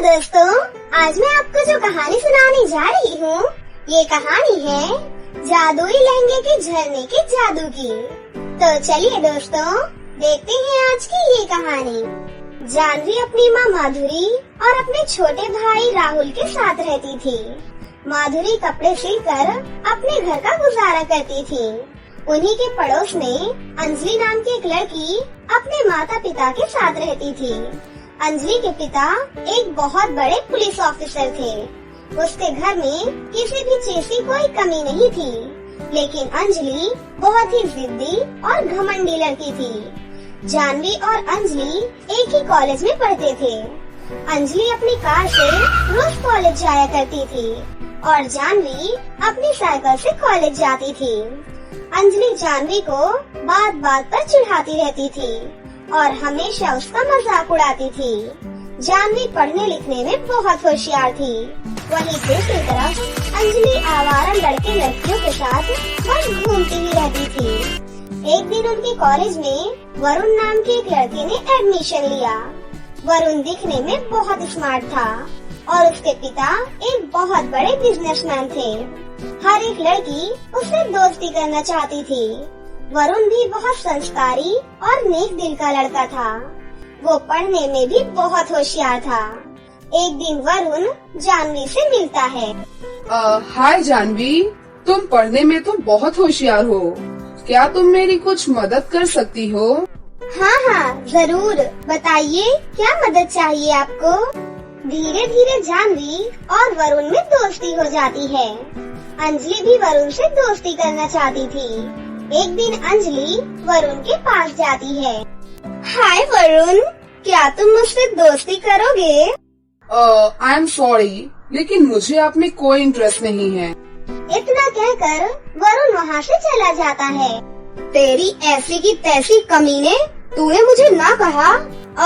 दोस्तों, आज मैं आपको जो कहानी सुनाने जा रही हूँ, ये कहानी है जादुई लहंगे के झरने के जादू की। तो चलिए दोस्तों, देखते हैं आज की ये कहानी। जानवी अपनी माँ माधुरी और अपने छोटे भाई राहुल के साथ रहती थी। माधुरी कपड़े सिलकर अपने घर का गुजारा करती थी। उन्हीं के पड़ोस में अंजलि नाम की एक लड़की अपने माता पिता के साथ रहती थी। अंजलि के पिता एक बहुत बड़े पुलिस ऑफिसर थे। उसके घर में किसी भी चीज की कोई कमी नहीं थी, लेकिन अंजलि बहुत ही जिद्दी और घमंडी लड़की थी। जानवी और अंजलि एक ही कॉलेज में पढ़ते थे। अंजलि अपनी कार से रोज कॉलेज जाया करती थी और जानवी अपनी साइकिल से कॉलेज जाती थी। अंजलि जानवी को बात बात पर चिढ़ाती रहती थी और हमेशा उसका मजाक उड़ाती थी। जानवी पढ़ने लिखने में बहुत होशियार थी। वहीं दूसरी तरफ अंजलि आवारा लड़के लड़कियों के साथ बस घूमती ही रहती थी। एक दिन उनके कॉलेज में वरुण नाम के एक लड़के ने एडमिशन लिया। वरुण दिखने में बहुत स्मार्ट था और उसके पिता एक बहुत बड़े बिजनेसमैन थे। हर एक लड़की उससे दोस्ती करना चाहती थी। वरुण भी बहुत संस्कारी और नेक दिल का लड़का था। वो पढ़ने में भी बहुत होशियार था। एक दिन वरुण जानवी से मिलता है। हाय जानवी, तुम पढ़ने में तो बहुत होशियार हो। क्या तुम मेरी कुछ मदद कर सकती हो? हाँ, जरूर। बताइए, क्या मदद चाहिए आपको? धीरे धीरे जानवी और वरुण में दोस्ती हो जाती है। अंजलि भी वरुण से दोस्ती करना चाहती थी। एक दिन अंजलि वरुण के पास जाती है। हाय वरुण, क्या तुम मुझसे दोस्ती करोगे? आई एम सॉरी, लेकिन मुझे आप में कोई इंटरेस्ट नहीं है। इतना कहकर वरुण वहाँ से चला जाता है। तेरी ऐसी की तैसी कमीने, तूने मुझे ना कहा।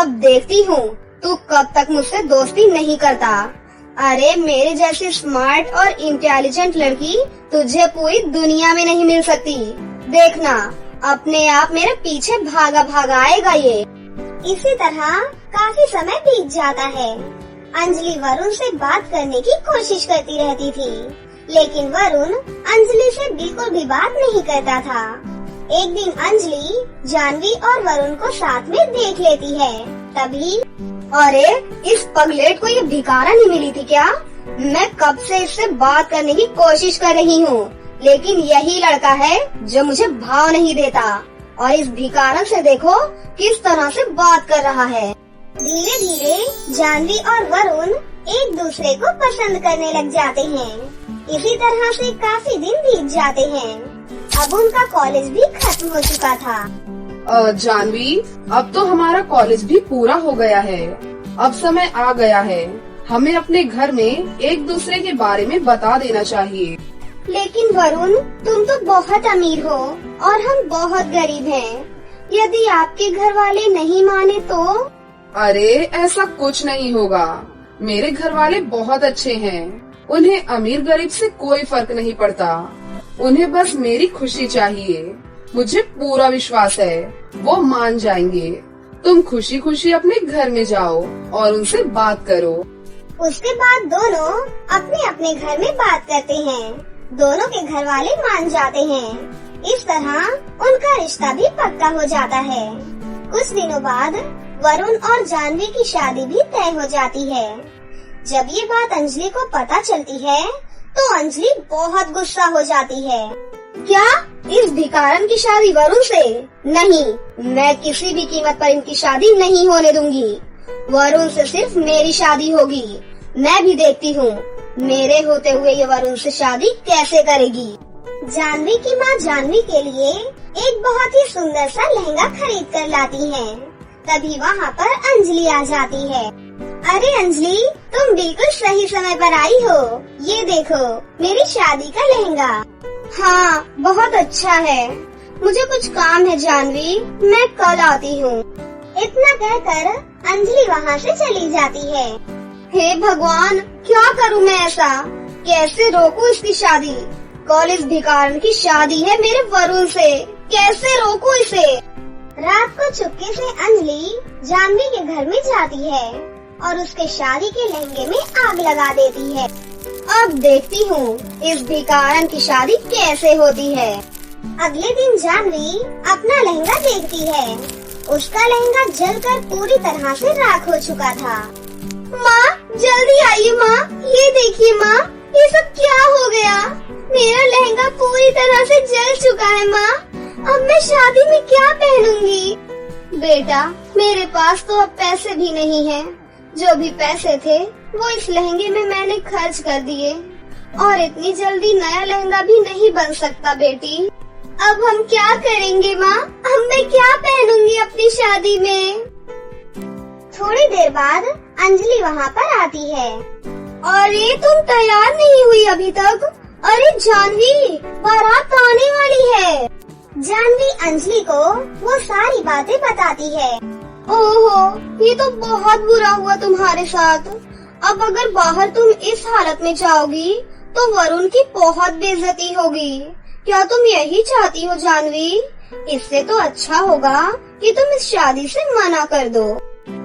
अब देखती हूँ तू कब तक मुझसे दोस्ती नहीं करता। अरे मेरे जैसी स्मार्ट और इंटेलिजेंट लड़की तुझे पूरी दुनिया में नहीं मिल सकती। देखना, अपने आप मेरे पीछे भागा भागा आएगा ये। इसी तरह काफी समय बीत जाता है। अंजलि वरुण से बात करने की कोशिश करती रहती थी, लेकिन वरुण अंजलि से बिल्कुल भी बात नहीं करता था। एक दिन अंजलि जानवी और वरुण को साथ में देख लेती है। तभी अरे, इस पगलेट को ये भिखारा नहीं मिली थी क्या? मैं कब से इससे बात करने की कोशिश कर रही हूँ, लेकिन यही लड़का है जो मुझे भाव नहीं देता। और इस भिखारन से देखो किस तरह से बात कर रहा है। धीरे धीरे जानवी और वरुण एक दूसरे को पसंद करने लग जाते हैं। इसी तरह से काफी दिन बीत जाते हैं। अब उनका कॉलेज भी खत्म हो चुका था। जानवी, अब तो हमारा कॉलेज भी पूरा हो गया है। अब समय आ गया है, हमें अपने घर में एक दूसरे के बारे में बता देना चाहिए। लेकिन वरुण, तुम तो बहुत अमीर हो और हम बहुत गरीब हैं। यदि आपके घर वाले नहीं माने तो? अरे, ऐसा कुछ नहीं होगा। मेरे घर वाले बहुत अच्छे हैं। उन्हें अमीर गरीब से कोई फर्क नहीं पड़ता। उन्हें बस मेरी खुशी चाहिए। मुझे पूरा विश्वास है वो मान जाएंगे। तुम खुशी खुशी अपने घर में जाओ और उनसे बात करो। उसके बाद दोनों अपने अपने घर में बात करते हैं। दोनों के घर वाले मान जाते हैं। इस तरह उनका रिश्ता भी पक्का हो जाता है। कुछ दिनों बाद वरुण और जानवी की शादी भी तय हो जाती है। जब ये बात अंजलि को पता चलती है तो अंजलि बहुत गुस्सा हो जाती है। क्या इस भिखारन की शादी वरुण से? नहीं, मैं किसी भी कीमत पर इनकी शादी नहीं होने दूंगी। वरुण से सिर्फ मेरी शादी होगी। मैं भी देखती हूँ मेरे होते हुए ये वरुण से शादी कैसे करेगी। जानवी की माँ जानवी के लिए एक बहुत ही सुंदर सा लहंगा खरीद कर लाती है। तभी वहाँ पर अंजलि आ जाती है। अरे अंजलि, तुम बिल्कुल सही समय पर आई हो। ये देखो, मेरी शादी का लहंगा। हाँ, बहुत अच्छा है। मुझे कुछ काम है जानवी, मैं कल आती हूँ। इतना कहकर अंजलि वहाँ से चली जाती है। हे भगवान, क्या करूँ मैं ऐसा? कैसे रोकूं इसकी शादी? कॉलेज भिखारन की शादी है मेरे वरुण से, कैसे रोकूं इसे? रात को चुपके से अंजलि जानवी के घर में जाती है। और उसके शादी के लहंगे में आग लगा देती है। अब देखती हूँ इस भिखारन की शादी कैसे होती है। अगले दिन जानवी अपना लहंगा देखती है। उसका लहंगा जलकर पूरी तरह से राख हो चुका था। माँ जल्दी आइए माँ, ये देखिए माँ, ये सब क्या हो गया? मेरा लहंगा पूरी तरह से जल चुका है माँ। अब मैं शादी में क्या पहनूंगी? बेटा मेरे पास तो अब पैसे भी नहीं हैं। जो भी पैसे थे वो इस लहंगे में मैंने खर्च कर दिए और इतनी जल्दी नया लहंगा भी नहीं बन सकता बेटी। अब हम क्या करेंगे माँ? अब मैं क्या पहनूंगी अपनी शादी में? थोड़ी देर बाद अंजलि वहाँ पर आती है। अरे तुम तैयार नहीं हुई अभी तक? अरे जानवी बारात आने वाली है। जानवी अंजलि को वो सारी बातें बताती है। ओहो ये तो बहुत बुरा हुआ तुम्हारे साथ। अब अगर बाहर तुम इस हालत में जाओगी तो वरुण की बहुत बेइज्जती होगी। क्या तुम यही चाहती हो जानवी? इससे तो अच्छा होगा कि तुम इस शादी से मना कर दो।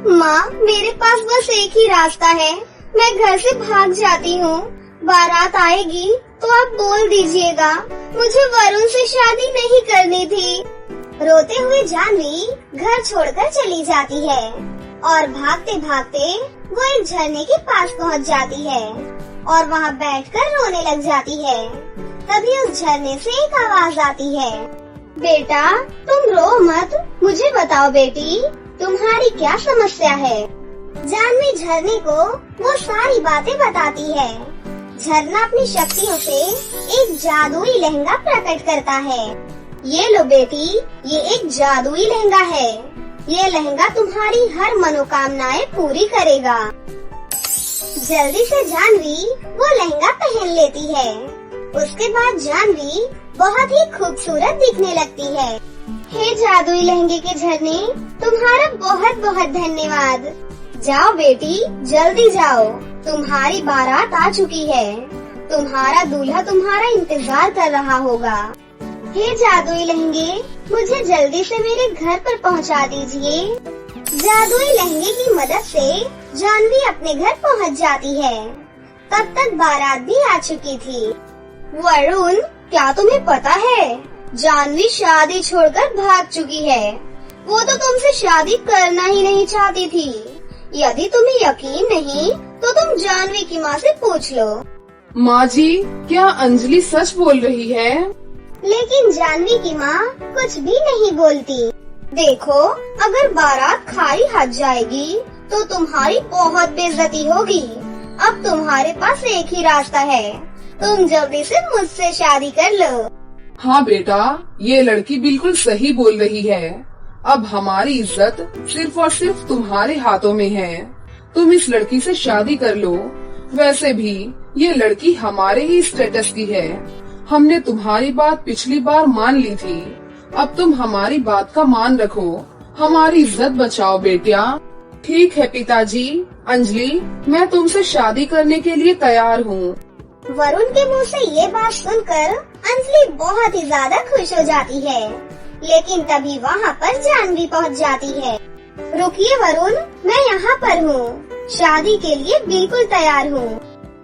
माँ मेरे पास बस एक ही रास्ता है, मैं घर से भाग जाती हूँ। बारात आएगी तो आप बोल दीजिएगा, मुझे वरुण से शादी नहीं करनी थी। रोते हुए जानवी घर छोड़कर चली जाती है और भागते भागते वो एक झरने के पास पहुँच जाती है और वहाँ बैठकर रोने लग जाती है। तभी उस झरने से एक आवाज आती है, बेटा तुम रो मत, मुझे बताओ बेटी तुम्हारी क्या समस्या है। जानवी झरने को वो सारी बातें बताती है। झरना अपनी शक्तियों से एक जादुई लहंगा प्रकट करता है। ये लो बेटी, ये एक जादुई लहंगा है। ये लहंगा तुम्हारी हर मनोकामनाएं पूरी करेगा। जल्दी से जानवी वो लहंगा पहन लेती है। उसके बाद जानवी बहुत ही खूबसूरत दिखने लगती है। हे जादुई लहंगे के झरने, तुम्हारा बहुत बहुत धन्यवाद। जाओ बेटी जल्दी जाओ, तुम्हारी बारात आ चुकी है। तुम्हारा दूल्हा तुम्हारा इंतजार कर रहा होगा। हे जादुई लहंगे, मुझे जल्दी से मेरे घर पर पहुंचा दीजिए। जादुई लहंगे की मदद से जानवी अपने घर पहुंच जाती है। तब तक बारात भी आ चुकी थी। वरुण क्या तुम्हें पता है, जानवी शादी छोड़कर भाग चुकी है। वो तो तुमसे शादी करना ही नहीं चाहती थी। यदि तुम्हें यकीन नहीं तो तुम जानवी की माँ से पूछ लो। माँ जी क्या अंजलि सच बोल रही है? लेकिन जानवी की माँ कुछ भी नहीं बोलती। देखो अगर बारात खाली हाथ जाएगी तो तुम्हारी बहुत बेइज्जती होगी। अब तुम्हारे पास एक ही रास्ता है, तुम जल्दी से मुझसे शादी कर लो। हाँ बेटा, ये लड़की बिल्कुल सही बोल रही है। अब हमारी इज्जत सिर्फ और सिर्फ तुम्हारे हाथों में है। तुम इस लड़की से शादी कर लो। वैसे भी ये लड़की हमारे ही स्टेटस की है। हमने तुम्हारी बात पिछली बार मान ली थी, अब तुम हमारी बात का मान रखो, हमारी इज्जत बचाओ बेटिया। ठीक है पिताजी। अंजलि मैं तुमसे शादी करने के लिए तैयार हूँ। वरुण के मुंह से ये बात सुनकर अंजलि बहुत ही ज्यादा खुश हो जाती है। लेकिन तभी वहाँ पर जानवी पहुँच जाती है। रुकिए वरुण, मैं यहाँ पर हूँ, शादी के लिए बिल्कुल तैयार हूँ।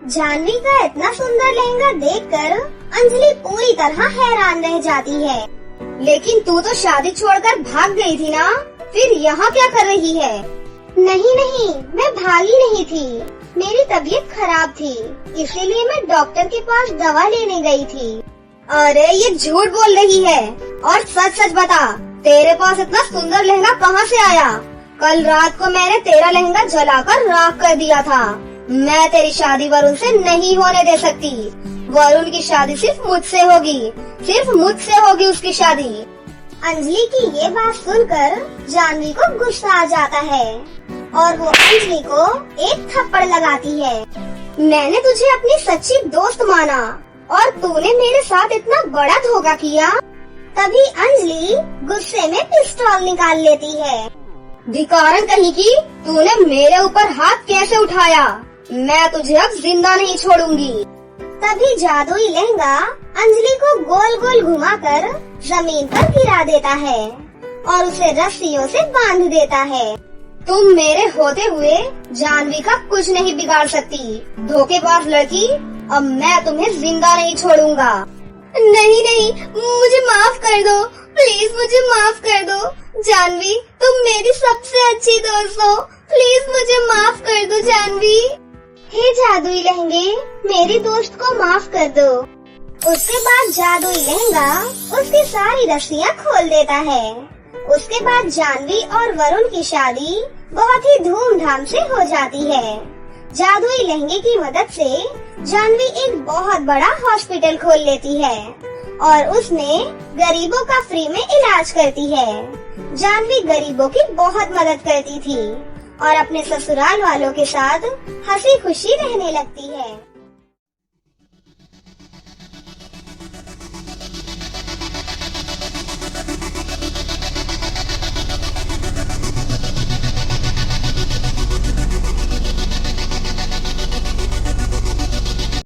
जानवी का इतना सुंदर लहंगा देखकर अंजलि पूरी तरह हैरान रह जाती है। लेकिन तू तो शादी छोड़कर भाग गई थी ना, फिर यहाँ क्या कर रही है? नहीं नहीं, मैं भागी नहीं थी, मेरी तबीयत खराब थी, इसीलिए मैं डॉक्टर के पास दवा लेने गई थी। अरे ये झूठ बोल रही है, और सच सच बता, तेरे पास इतना सुंदर लहंगा कहाँ से आया? कल रात को मैंने तेरा लहंगा जलाकर राख कर दिया था। मैं तेरी शादी वरुण से नहीं होने दे सकती। वरुण की शादी सिर्फ मुझसे होगी, सिर्फ मुझसे होगी उसकी शादी। अंजलि की ये बात सुनकर जानवी को गुस्सा आ जाता है और वो अंजलि को एक थप्पड़ लगाती है। मैंने तुझे अपनी सच्ची दोस्त माना और तूने मेरे साथ इतना बड़ा धोखा किया। तभी अंजलि गुस्से में पिस्तौल निकाल लेती है। धिक्कारन कहीं की, तूने मेरे ऊपर हाथ कैसे उठाया? मैं तुझे अब जिंदा नहीं छोड़ूंगी। तभी जादुई लहंगा अंजलि को गोल गोल घुमाकर जमीन पर गिरा देता है और उसे रस्सियों से बांध देता है। तुम मेरे होते हुए जानवी का कुछ नहीं बिगाड़ सकती। धोखेबाज लड़की, अब मैं तुम्हें जिंदा नहीं छोड़ूंगा। नहीं नहीं, मुझे माफ कर दो, प्लीज मुझे माफ कर दो। जानवी, तुम मेरी सबसे अच्छी दोस्त हो, प्लीज मुझे माफ कर दो जानवी। हे जादुई लहंगे, मेरी दोस्त को माफ कर दो। उसके बाद जादुई लहंगा उसकी सारी रस्सियाँ खोल देता है। उसके बाद जानवी और वरुण की शादी बहुत ही धूमधाम से हो जाती है। जादुई लहंगे की मदद से जानवी एक बहुत बड़ा हॉस्पिटल खोल लेती है और उसमें गरीबों का फ्री में इलाज करती है। जानवी गरीबों की बहुत मदद करती थी और अपने ससुराल वालों के साथ हंसी खुशी रहने लगती है।